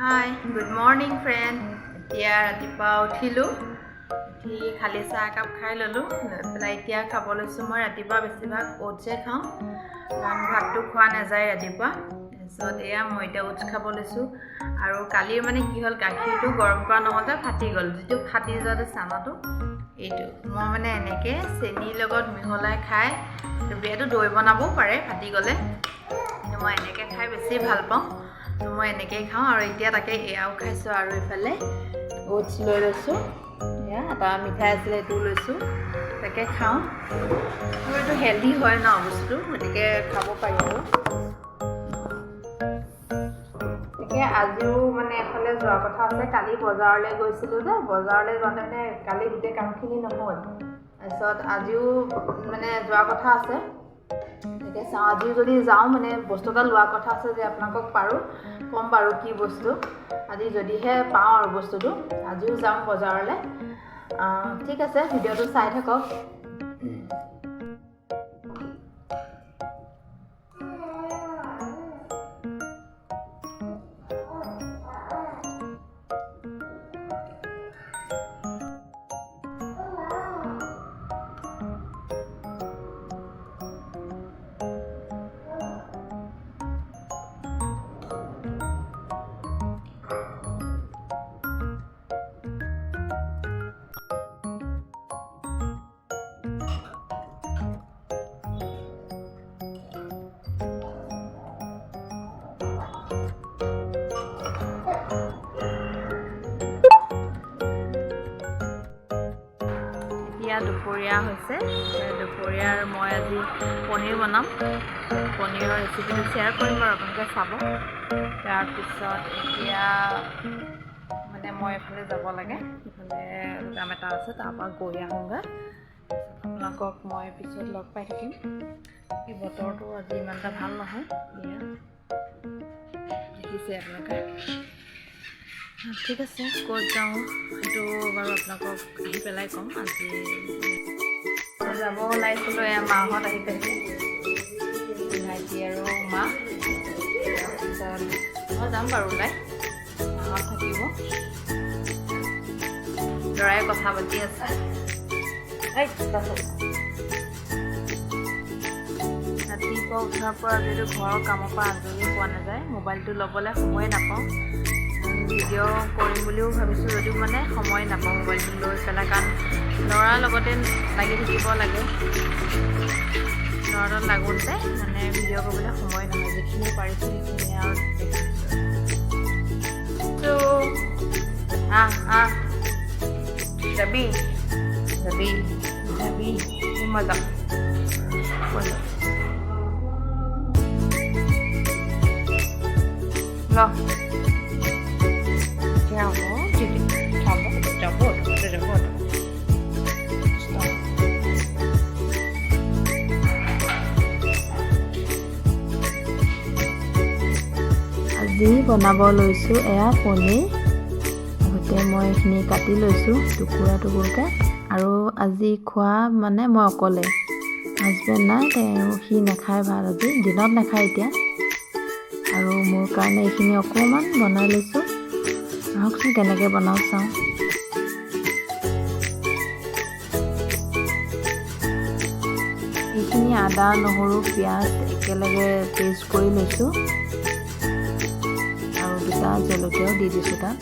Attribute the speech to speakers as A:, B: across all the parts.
A: Hi, good morning friend. এতিয়া ৰাতিপুৱা উঠিলোঁ উঠি খালি চাহ একাপ খাই ল'লোঁ পেলাই এতিয়া খাব লৈছোঁ মই ৰাতিপুৱা বেছিভাগ ওটছে খাওঁ কাৰণ ভাতটো খোৱা নাযায় ৰাতিপুৱা তাৰপিছত এয়া মই এতিয়া ওটছ খাব লৈছোঁ আৰু কালি মানে কি হ'ল গাখীৰটো গৰম কৰা নহওঁতে ফাটি গ'ল যিটো ফাটি যোৱাটো চানাটো এইটো মই মানে এনেকৈ চেনিৰ লগত মিহলাই খাই এইটো দৈ বনাবও পাৰে ফাটি গ'লে কিন্তু মই এনেকৈ খাই বেছি ভাল পাওঁ মই এনেকৈ খাওঁ আৰু এতিয়া তাকে এয়াও খাইছোঁ আৰু এইফালে ওটছ লৈ লৈছোঁ এয়া এটা মিঠাই আছিলে এইটো লৈছোঁ তাকে খাওঁ আৰু এইটো হেল্ডি হয় ন বস্তুটো গতিকে খাব পাৰি আৰু তাকে আজিও মানে এফালে যোৱাৰ কথা আছে কালি বজাৰলৈ গৈছিলোঁ যে বজাৰলৈ যাওঁতে মানে কালি গোটেই কামখিনি নহ'ল তাৰপিছত আজিও মানে যোৱাৰ কথা আছে তাকে চাওঁ আজিও যদি যাওঁ মানে বস্তু এটা লোৱাৰ কথা আছে যে আপোনালোকক পাৰোঁ কম বাৰু কি বস্তু আজি যদিহে পাওঁ আৰু বস্তুটো আজিও যাম বজাৰলৈ ঠিক আছে ভিডিঅ'টো চাই থাকক দুপৰীয়া হৈছে দুপৰীয়াৰ মই আজি পনীৰ বনাম পনীৰৰ ৰেচিপিটো শ্বেয়াৰ কৰিম বাৰু আপোনালোকে চাব তাৰপিছত এতিয়া মানে মই এফালে যাব লাগে ইফালে কাম এটা আছে তাৰপৰা গৈ আহোঁগৈ আপোনালোকক মই পিছত লগ পাই থাকিম এই বতৰটো আজি ইমান এটা ভাল নহয় এয়া দেখিছে আপোনালোকে ঠিক আছে ক'ত যাওঁ সেইটো বাৰু আপোনালোকক আহি পেলাই ক'ম আজি যাব ওলাইছিলোঁ এয়া মাহঁত আহি পাইছে ভাইটি আৰু মা তাৰপিছত মই যাম বাৰু ওলাই মাহঁত থাকিব ল'ৰাই কথা পাতি আছে ৰাতিপুৱা উঠাৰ পৰা যিহেতু ঘৰৰ কামৰ পৰা আজৰি পোৱা নাযায় মোবাইলটো ল'বলৈ সময়ে নাপাওঁ ভিডিঅ' কৰিম বুলিও ভাবিছোঁ যদিও মানে সময় নাপাওঁ মোবাইলটো লৈ পেলাই কাৰণ ল'ৰাৰ লগতে লাগি থাকিব লাগে ল'ৰাটোত লাগোঁতে মানে ভিডিঅ' কৰিবলৈ সময় নহয় যিখিনি পাৰিছোঁ সেইখিনি আৰু যাবি যাবি যাবি মই যাম আজি বনাব লৈছোঁ এয়া পনীৰ আগতে মই এইখিনি কাটি লৈছোঁ টুকুৰা টুকুৰকৈ আৰু আজি খোৱা মানে মই অকলে হাজবেণ্ড নাই সি নাখায় ভাত আজি দিনত নাখায় এতিয়া আৰু মোৰ কাৰণে এইখিনি অকণমান বনাই লৈছোঁ আহকচোন কেনেকৈ বনাওঁ চাওঁ এইখিনি আদা নহৰু পিঁয়াজ একেলগে পেষ্ট কৰি লৈছোঁ আৰু দুটা জলকীয়াও দি দিছোঁ তাত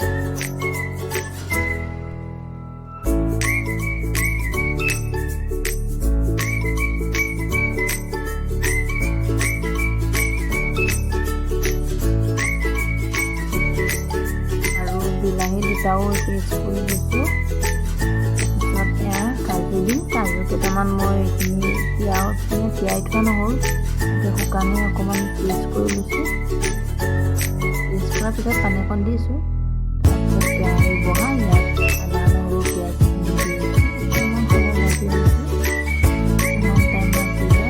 A: বিলাহী দুটাও পেষ্ট কৰি দিছোঁ তাৰপিছত এয়া কাজু দিম কাজু কেইটামান মই এইখিনি তিয়াই থোৱা নহ'ল শুকান হৈ অকণমান পেষ্ট কৰি লৈছোঁ পেষ্ট কৰাৰ পিছত পানী অকণ দিছোঁ তাৰপিছত কেৰাহী বহাই ইয়াত আদা নহৰু পিঁয়াজ অকণমান সময় ভাজি লৈছোঁ অকণমান টাইম ভাজিলে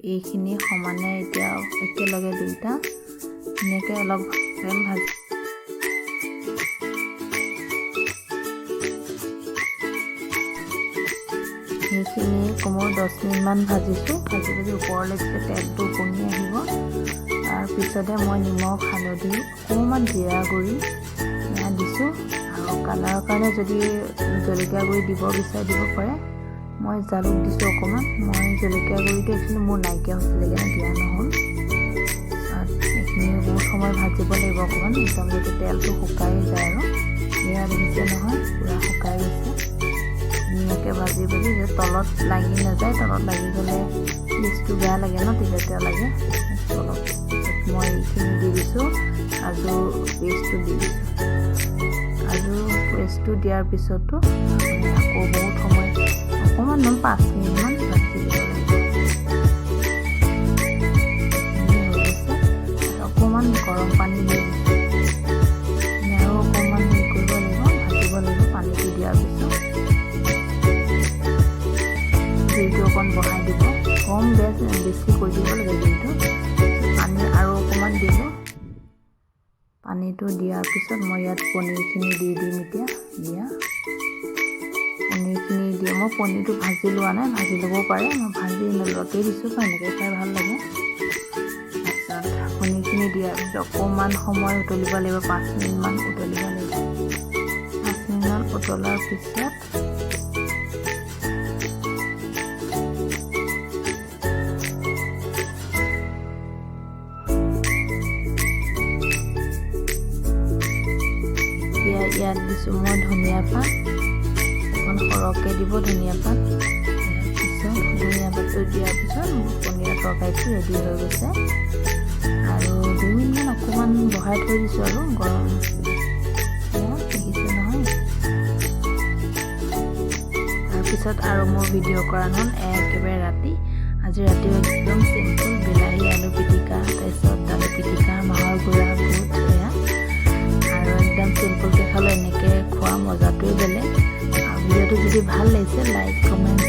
A: এইখিনি সমানে এতিয়া একেলগে দুইটা ধুনীয়াকৈ অলপ তেল ভাজি সেইখিনি কমেও 10 মিনিটমান ভাজিছোঁ। ভাজি ওপৰলৈ তেলটো উপঙি আহিব। তাৰপিছতে মই নিমখ, হালধি, অকণমান জিৰা গুড়ি দিছোঁ। আৰু কালাৰৰ কাৰণে যদি জলকীয়া গুড়ি দিব বিচাৰে দিব পাৰে। মই জালুক দিছোঁ অকণমান। মই জলকীয়া গুড়িটো একচুৱেলি মোৰ নাইকিয়া হৈছিলে কাৰণে দিয়া নহ'ল। এইখিনি বহুত সময় ভাজিব লাগিব অকণমান, একদম যদি তেলটো শুকাই যায় আৰু এয়া দেখিছে নহয় পূৰা শুকাই গৈছে। ধুনীয়াকৈ ভাজি যে তলত লাগি নাযায়, তলত লাগি গ'লে পিচটো বেয়া লাগে ন, তেতিয়া লাগে তলত। মই এইখিনি দি দিছোঁ, কাজু পেষ্টটো দি দিছোঁ। কাজু পেষ্টটো দিয়াৰ পিছতো আকৌ বহুত সময় অকণমান 5 মিনিটমান ভাজি দিব লাগিব। অকণমান গৰম পানী দি দিছোঁ। আৰু অকণমান হেৰি কৰিব লাগিব, ভাজিব লাগিব পানীটো দিয়াৰ পিছত। জুইটো অকণ বঢ়াই দিব, কম গেছ বেছি কৰি দিব লাগে জুইটো। পানী আৰু অকণমান দিলোঁ। পানীটো দিয়াৰ পিছত মই ইয়াত পনীৰখিনি দি দিম। এতিয়া পনীৰখিনি দিয়ে, মই পনীৰটো ভাজি লোৱা নাই, ভাজি ল'ব পাৰে। মই ভাজি নলোৱাকৈ দিছোঁ, এনেকৈ খাই ভাল লাগে। তাৰপিছত পনীৰখিনি দিয়াৰ পিছত অকণমান সময় উতলিব লাগিব, 5 মিনিটমান উতলিব লাগিব। 5 মিনিটমান উতলাৰ পিছত ইয়াত দিছোঁ মই ধনিয়া পাত, অকণ সৰহকৈ দিব ধনিয়া পাত। তাৰপিছত ধনিয়া পাতটো দিয়াৰ পিছত পনীৰৰ তৰকাৰীটো ৰেডি হৈ গৈছে। আৰু 2 মিনিটমান অকণমান বঢ়াই থৈ দিছোঁ আৰু গৰম দেখিছে নহয়। তাৰপিছত আৰু মোৰ ভিডিঅ' কৰা নহ'ল, একেবাৰে ৰাতি। আজি ৰাতি একদম চিম্পুল বিলাহী আলু পিটিকা, তাৰপিছত দালি পিটিকা, মাহৰ গুড়া, বুট এয়া। আৰু একদম চিম্পুলকৈ খালোঁ। এনেকৈ খোৱা মজাটোৱে বেলেগ। আৰু ভিডিঅ'টো যদি ভাল লাগিছে লাইক, কমেণ্ট